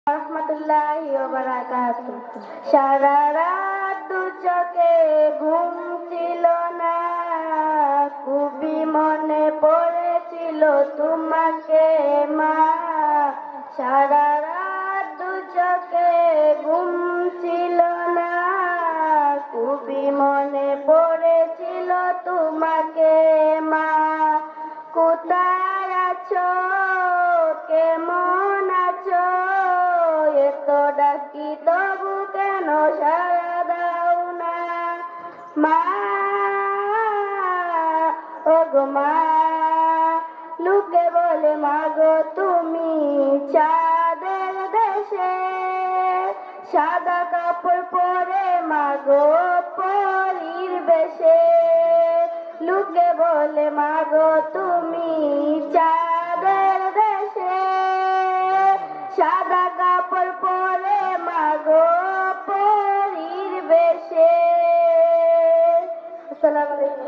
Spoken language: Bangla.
রহমতুল্লাহি ওয়া বারাকাতুহু। সারা রাত দু চোখে ঘুম ছিল না, খুবই মনে পড়েছিল তোমাকে মা। সারা রাত দু চোখে ঘুম ছিল না, খুবই মনে পড়েছিল তোমাকে মা। কোথায় আছো, কেমন আছো, এত ডাকি তবু কেন সাড়া দাও না মা। ওগো মা, লোকে বলে মাগো তুমি চাঁদের দেশে, সাদা কাপড় পরে মাগো পরীর বেশে। লোকে বলে মাগো তুমি চাঁদের দেশে, সাদা কাপড় পরে মাগো পরীর বেশে। আসসালামু আলাইকুম।